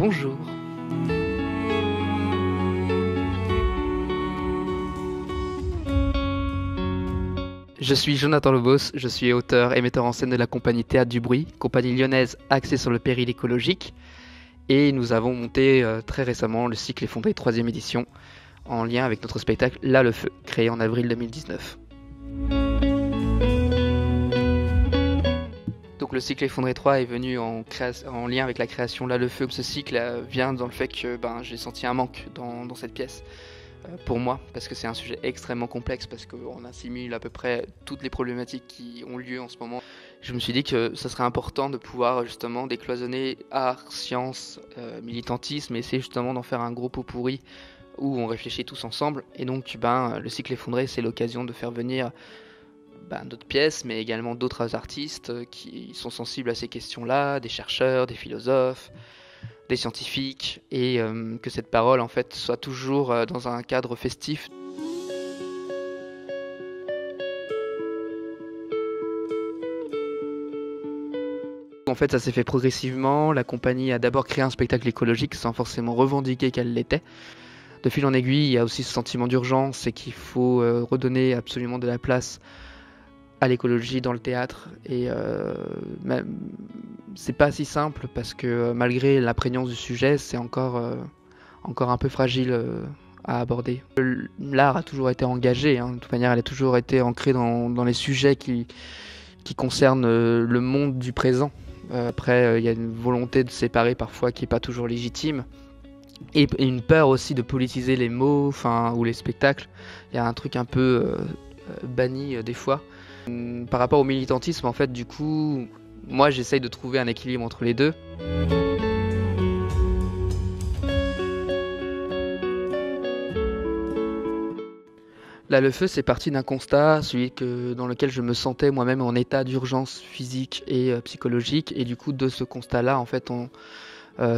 Bonjour. Je suis Jonathan Lobos, je suis auteur et metteur en scène de la compagnie Théâtre du Bruit, compagnie lyonnaise axée sur le péril écologique. Et nous avons monté très récemment le cycle Effondré 3e édition en lien avec notre spectacle Là le feu, créé en avril 2019. Donc le cycle Effondré 3 est venu en lien avec la création Là le feu. Ce cycle vient dans le fait que j'ai senti un manque dans cette pièce. Pour moi, parce que c'est un sujet extrêmement complexe, parce qu'on assimile à peu près toutes les problématiques qui ont lieu en ce moment. Je me suis dit que ça serait important de pouvoir justement décloisonner art, science, militantisme, et essayer justement d'en faire un gros pot pourri où on réfléchit tous ensemble. Et donc le cycle Effondré, c'est l'occasion de faire venir d'autres pièces, mais également d'autres artistes qui sont sensibles à ces questions-là, des chercheurs, des philosophes, des scientifiques, et que cette parole en fait soit toujours dans un cadre festif. En fait, ça s'est fait progressivement. La compagnie a d'abord créé un spectacle écologique sans forcément revendiquer qu'elle l'était. De fil en aiguille, il y a aussi ce sentiment d'urgence et qu'il faut redonner absolument de la place à l'écologie dans le théâtre. Et c'est pas si simple parce que malgré la prégnance du sujet, c'est encore un peu fragile à aborder. L'art a toujours été engagé, de toute manière, elle a toujours été ancrée dans les sujets qui concernent le monde du présent. Après, il y a une volonté de séparer parfois qui n'est pas toujours légitime. Et une peur aussi de politiser les mots ou les spectacles. Il y a un truc un peu banni des fois. Par rapport au militantisme, en fait, du coup, moi j'essaye de trouver un équilibre entre les deux. Là, le feu, c'est parti d'un constat, dans lequel je me sentais moi-même en état d'urgence physique et psychologique. Et du coup, de ce constat-là, en fait,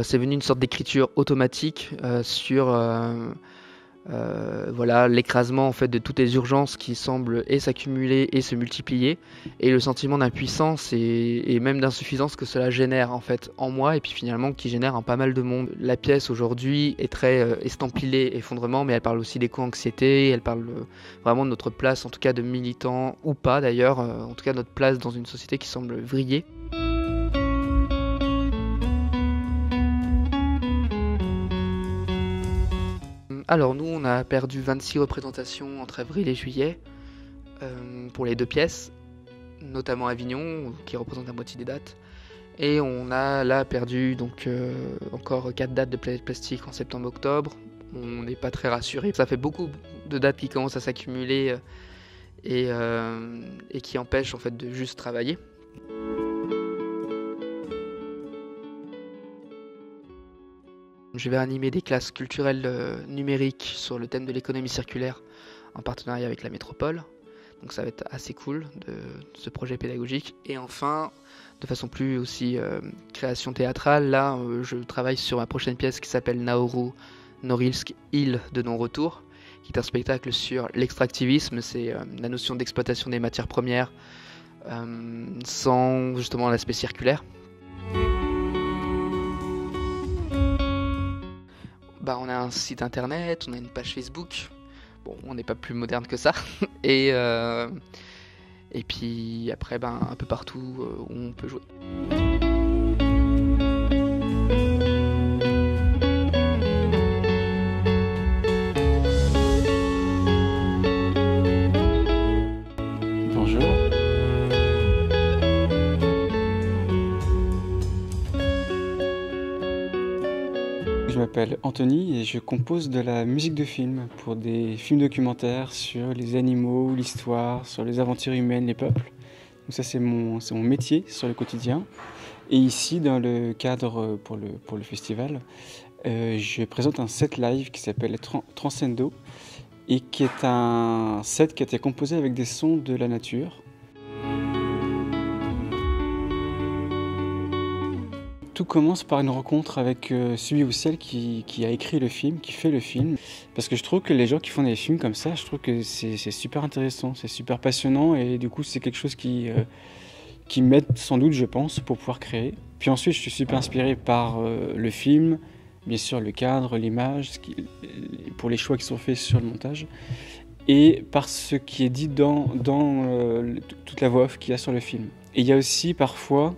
c'est venu une sorte d'écriture automatique sur l'écrasement en fait de toutes les urgences qui semblent s'accumuler et se multiplier, et le sentiment d'impuissance et même d'insuffisance que cela génère en fait en moi, et puis finalement qui génère en pas mal de monde. La pièce aujourd'hui est très estampillée effondrement, mais elle parle aussi d'éco-anxiété, elle parle vraiment de notre place, en tout cas de militants ou pas d'ailleurs, en tout cas notre place dans une société qui semble vriller. Alors nous, on a perdu 26 représentations entre avril et juillet pour les deux pièces, notamment Avignon, qui représente la moitié des dates. Et on a là perdu encore 4 dates de Planète Plastique en septembre-octobre. On n'est pas très rassuré. Ça fait beaucoup de dates qui commencent à s'accumuler et qui empêchent en fait de juste travailler. Je vais animer des classes culturelles numériques sur le thème de l'économie circulaire en partenariat avec la métropole. Donc ça va être assez cool de ce projet pédagogique. Et enfin, de façon plus aussi création théâtrale, là je travaille sur ma prochaine pièce qui s'appelle Nauru Norilsk, île de non-retour, qui est un spectacle sur l'extractivisme. C'est la notion d'exploitation des matières premières sans justement l'aspect circulaire. On a un site internet, on a une page Facebook. Bon, on n'est pas plus moderne que ça. Et puis après, un peu partout où on peut jouer. Bonjour. Je m'appelle Anthony et je compose de la musique de film pour des films documentaires sur les animaux, l'histoire, sur les aventures humaines, les peuples. Donc ça c'est mon métier sur le quotidien. Et ici dans le cadre pour le festival, je présente un set live qui s'appelle Transcendo et qui est un set qui a été composé avec des sons de la nature. Tout commence par une rencontre avec celui ou celle qui a écrit le film, qui fait le film. Parce que je trouve que les gens qui font des films comme ça, je trouve que c'est super intéressant, c'est super passionnant et du coup c'est quelque chose qui m'aide sans doute, je pense, pour pouvoir créer. Puis ensuite je suis super inspiré par le film, bien sûr le cadre, l'image, pour les choix qui sont faits sur le montage, et par ce qui est dit dans toute la voix off qu'il y a sur le film. Et il y a aussi parfois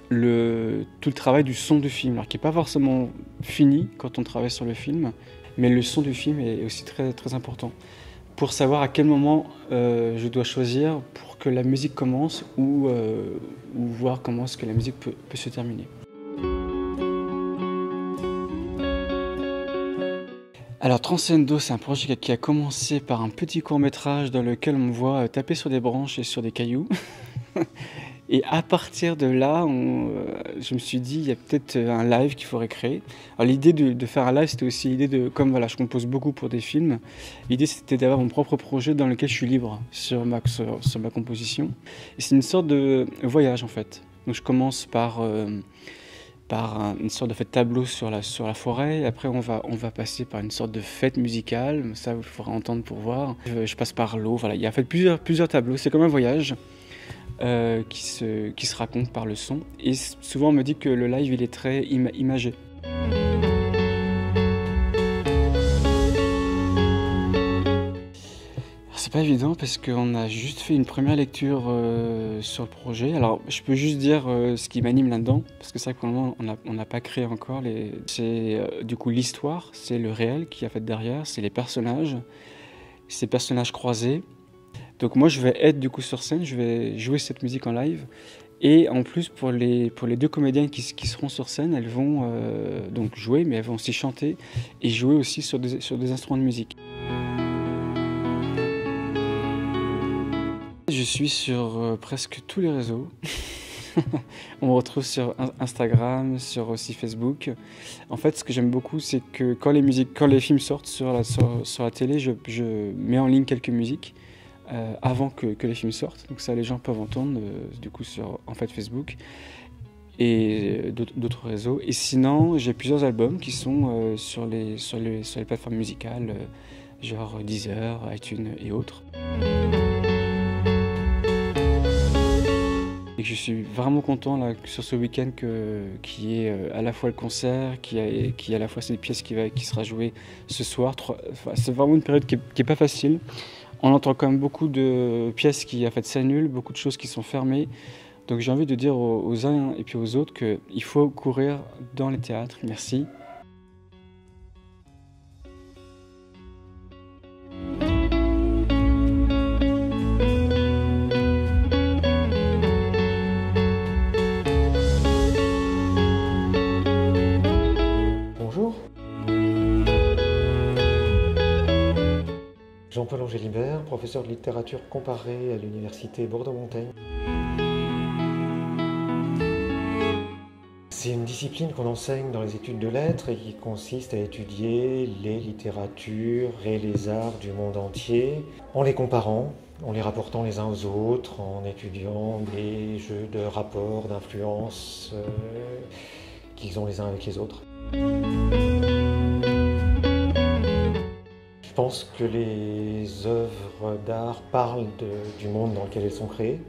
tout le travail du son du film, alors qui n'est pas forcément fini quand on travaille sur le film, mais le son du film est aussi très, très important, pour savoir à quel moment je dois choisir pour que la musique commence ou voir comment est-ce que la musique peut se terminer. Alors Transcendo, c'est un projet qui a commencé par un petit court-métrage dans lequel on me voit taper sur des branches et sur des cailloux. Et à partir de là, je me suis dit, il y a peut-être un live qu'il faudrait créer. Alors l'idée de faire un live, c'était aussi l'idée de, comme voilà, je compose beaucoup pour des films, l'idée c'était d'avoir mon propre projet dans lequel je suis libre sur ma composition. Et c'est une sorte de voyage en fait. Donc je commence par une sorte de tableau sur la forêt, et après on va passer par une sorte de fête musicale, ça il faudra entendre pour voir. Je passe par l'eau, voilà, il y a en fait plusieurs tableaux, c'est comme un voyage qui se raconte par le son, et souvent on me dit que le live il est très imagé. C'est pas évident parce qu'on a juste fait une première lecture sur le projet. Alors je peux juste dire ce qui m'anime là-dedans, parce que c'est vrai que pour le moment on n'a pas créé encore. C'est du coup l'histoire, c'est le réel qui a fait derrière, c'est les personnages, ces personnages croisés. Donc moi je vais être du coup sur scène, je vais jouer cette musique en live. Et en plus pour les deux comédiennes qui seront sur scène, elles vont donc jouer, mais elles vont aussi chanter et jouer aussi sur des instruments de musique. Je suis sur presque tous les réseaux. On me retrouve sur Instagram, sur aussi Facebook. En fait, ce que j'aime beaucoup, c'est que quand les films sortent sur la télé, je mets en ligne quelques musiques avant que les films sortent. Donc ça, les gens peuvent entendre du coup sur Facebook et d'autres réseaux. Et sinon, j'ai plusieurs albums qui sont sur les plateformes musicales, genre Deezer, iTunes et autres. Et je suis vraiment content là, sur ce week-end qui est à la fois le concert, qui est à la fois cette pièce qui sera jouée ce soir. C'est vraiment une période qui est pas facile. On entend quand même beaucoup de pièces qui en fait s'annulent, beaucoup de choses qui sont fermées. Donc j'ai envie de dire aux uns et puis aux autres qu'il faut courir dans les théâtres. Merci. Jean-Paul Angélibert, professeur de littérature comparée à l'université Bordeaux-Montaigne. C'est une discipline qu'on enseigne dans les études de lettres et qui consiste à étudier les littératures et les arts du monde entier en les comparant, en les rapportant les uns aux autres, en étudiant des jeux de rapports, d'influence qu'ils ont les uns avec les autres. Je pense que les œuvres d'art parlent du monde dans lequel elles sont créées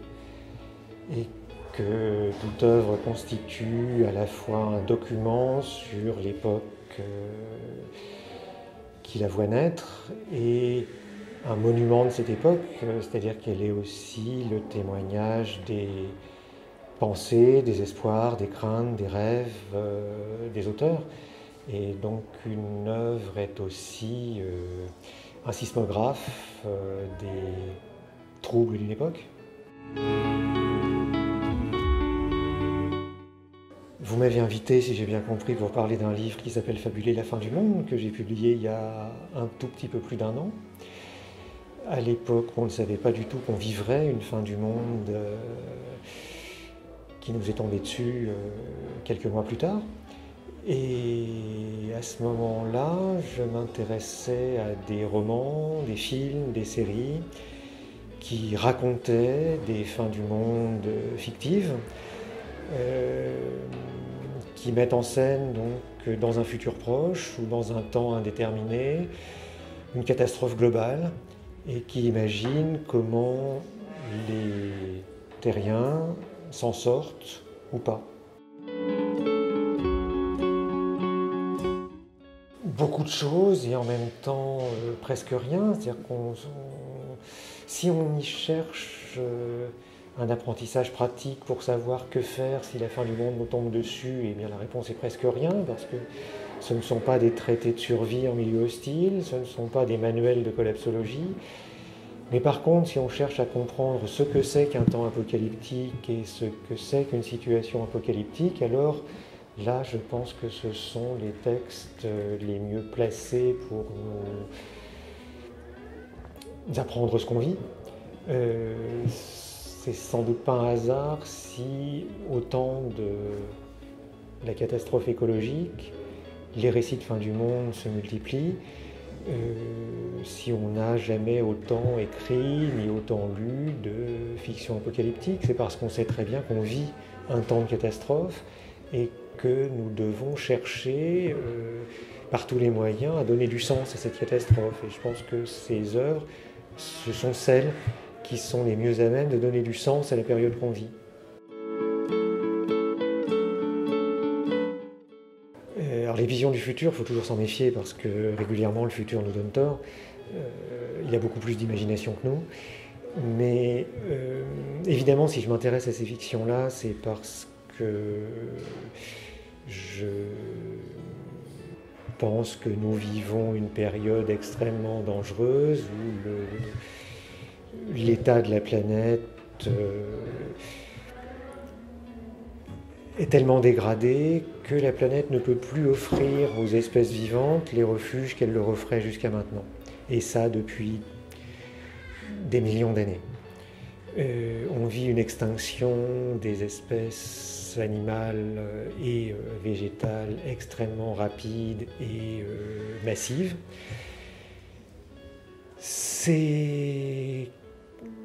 et que toute œuvre constitue à la fois un document sur l'époque qui la voit naître et un monument de cette époque, c'est-à-dire qu'elle est aussi le témoignage des pensées, des espoirs, des craintes, des rêves des auteurs. Et donc une œuvre est aussi un sismographe des troubles d'une époque. Vous m'avez invité, si j'ai bien compris, pour parler d'un livre qui s'appelle Fabuler la fin du monde, que j'ai publié il y a un tout petit peu plus d'1 an. À l'époque, on ne savait pas du tout qu'on vivrait une fin du monde qui nous est tombée dessus quelques mois plus tard. Et à ce moment-là, je m'intéressais à des romans, des films, des séries qui racontaient des fins du monde fictives, qui mettent en scène donc dans un futur proche ou dans un temps indéterminé une catastrophe globale et qui imaginent comment les terriens s'en sortent ou pas. beaucoup de choses et en même temps presque rien. C'est-à-dire si on y cherche un apprentissage pratique pour savoir que faire si la fin du monde nous tombe dessus, eh bien la réponse est presque rien, parce que ce ne sont pas des traités de survie en milieu hostile, ce ne sont pas des manuels de collapsologie. Mais par contre, si on cherche à comprendre ce que c'est qu'un temps apocalyptique et ce que c'est qu'une situation apocalyptique, alors là, je pense que ce sont les textes les mieux placés pour nous apprendre ce qu'on vit. C'est sans doute pas un hasard si, au temps de la catastrophe écologique, les récits de fin du monde se multiplient. Si on n'a jamais autant écrit ni autant lu de fiction apocalyptique, c'est parce qu'on sait très bien qu'on vit un temps de catastrophe et que nous devons chercher par tous les moyens à donner du sens à cette catastrophe. Et je pense que ces œuvres, ce sont celles qui sont les mieux à même de donner du sens à la période qu'on vit. Alors les visions du futur, il faut toujours s'en méfier parce que régulièrement le futur nous donne tort. Il y a beaucoup plus d'imagination que nous. Mais évidemment, si je m'intéresse à ces fictions-là, c'est parce que je pense que nous vivons une période extrêmement dangereuse où l'état de la planète est tellement dégradé que la planète ne peut plus offrir aux espèces vivantes les refuges qu'elle leur offrait jusqu'à maintenant. Et ça depuis des millions d'années. On vit une extinction des espèces animales et végétales extrêmement rapide et massive. C'est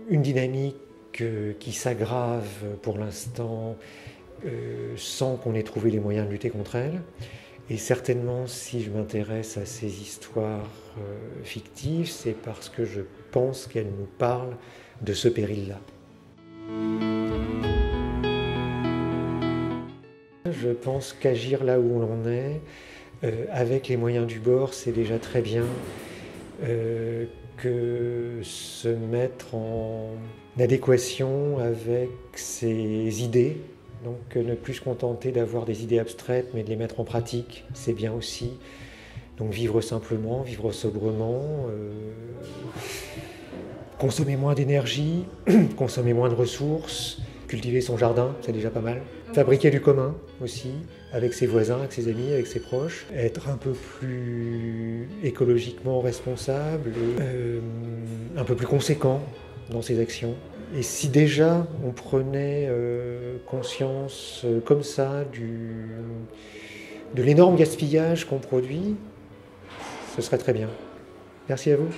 une dynamique qui s'aggrave pour l'instant sans qu'on ait trouvé les moyens de lutter contre elle. Et certainement, si je m'intéresse à ces histoires fictives, c'est parce que je pense qu'elles nous parlent de ce péril-là. Je pense qu'agir là où l'on est, avec les moyens du bord, c'est déjà très bien. Que se mettre en adéquation avec ses idées, donc ne plus se contenter d'avoir des idées abstraites, mais de les mettre en pratique, c'est bien aussi. Donc vivre simplement, vivre sobrement, consommer moins d'énergie, consommer moins de ressources, cultiver son jardin, c'est déjà pas mal. Fabriquer du commun aussi, avec ses voisins, avec ses amis, avec ses proches. Être un peu plus écologiquement responsable, un peu plus conséquent dans ses actions. Et si déjà on prenait conscience comme ça de l'énorme gaspillage qu'on produit, ce serait très bien. Merci à vous.